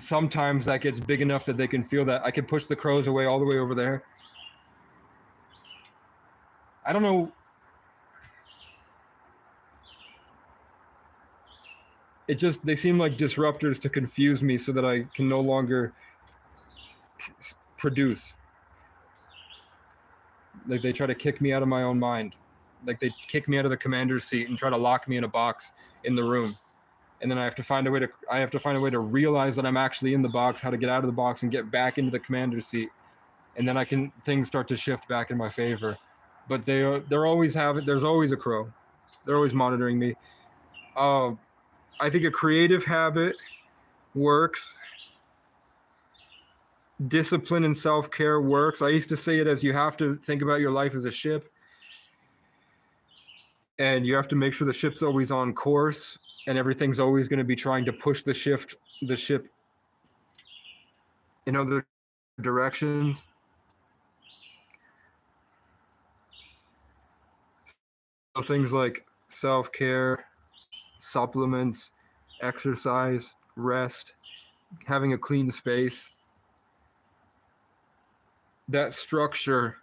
sometimes that gets big enough that they can feel that. I can push the crows away all the way over there. I don't know. They seem like disruptors to confuse me so that I can no longer produce. Like they try to kick me out of my own mind. Like they kick me out of the commander's seat and try to lock me in a box in the room. And then I have to find a way to realize that I'm actually in the box, how to get out of the box and get back into the commander's seat. And then things start to shift back in my favor. But there's always a crow. They're always monitoring me. I think a creative habit works. Discipline and self-care works. I used to say it as you have to think about your life as a ship. And you have to make sure the ship's always on course and everything's always going to be trying to push the ship in other directions. So things like self-care, supplements, exercise, rest, having a clean space. That structure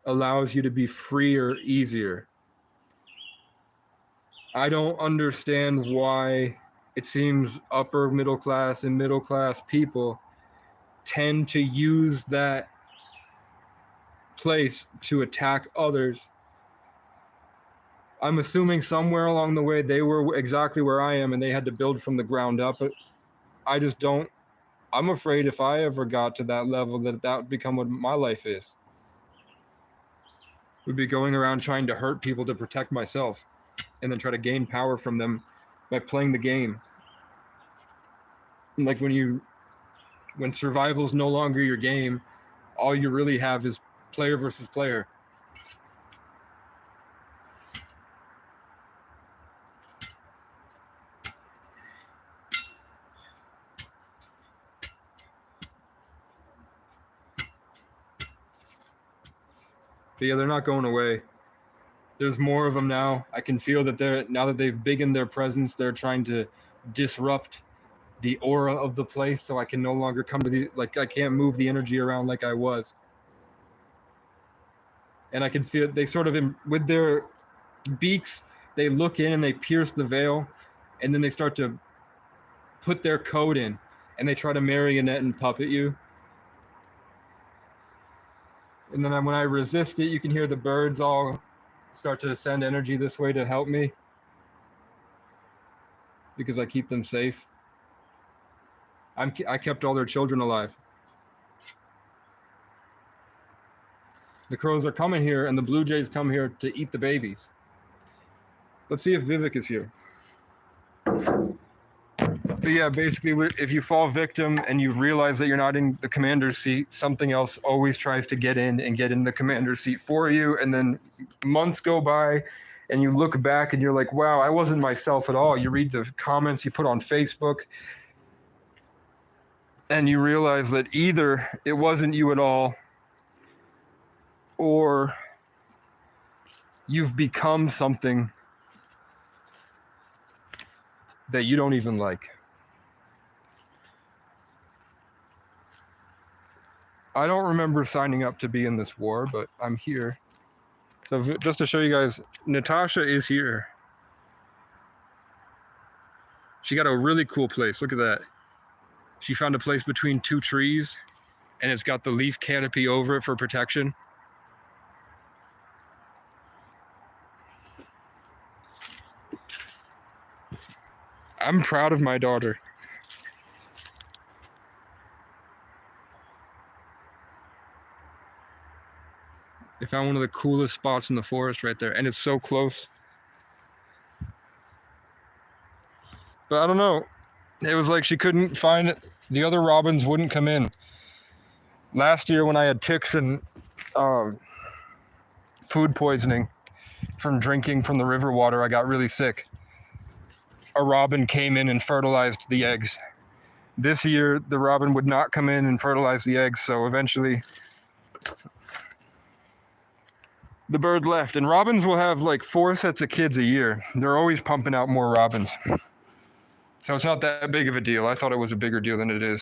allows you to be freer, easier. I don't understand why it seems upper middle class and middle class people tend to use that place to attack others. I'm assuming somewhere along the way they were exactly where I am and they had to build from the ground up. But I just don't. I'm afraid if I ever got to that level that would become what my life is. Would be going around trying to hurt people to protect myself and then try to gain power from them by playing the game. Like when survival's no longer your game, all you really have is player versus player. But yeah, they're not going away. There's more of them now. I can feel that now that they've biggened their presence, they're trying to disrupt the aura of the place, so I can no longer come to I can't move the energy around like I was. And I can feel they sort of, with their beaks, they look in and they pierce the veil, and then they start to put their code in, and they try to marionette and puppet you. And then when I resist it, you can hear the birds all start to send energy this way to help me because I keep them safe. I kept all their children alive. The crows are coming here and the blue jays come here to eat the babies. Let's see if Vivek is here. But yeah, basically, if you fall victim and you realize that you're not in the commander's seat, something else always tries to get in the commander's seat for you. And then months go by and you look back and you're like, wow, I wasn't myself at all. You read the comments you put on Facebook and you realize that either it wasn't you at all or you've become something that you don't even like. I don't remember signing up to be in this war, but I'm here. So just to show you guys, Natasha is here. She got a really cool place. Look at that. She found a place between two trees, and it's got the leaf canopy over it for protection. I'm proud of my daughter. They found one of the coolest spots in the forest right there, and it's so close. But I don't know. It was like she couldn't find it. The other robins wouldn't come in. Last year when I had ticks and food poisoning from drinking from the river water, I got really sick. A robin came in and fertilized the eggs. This year, the robin would not come in and fertilize the eggs, so eventually the bird left. And robins will have like 4 sets of kids a year. They're always pumping out more robins. So it's not that big of a deal. I thought it was a bigger deal than it is.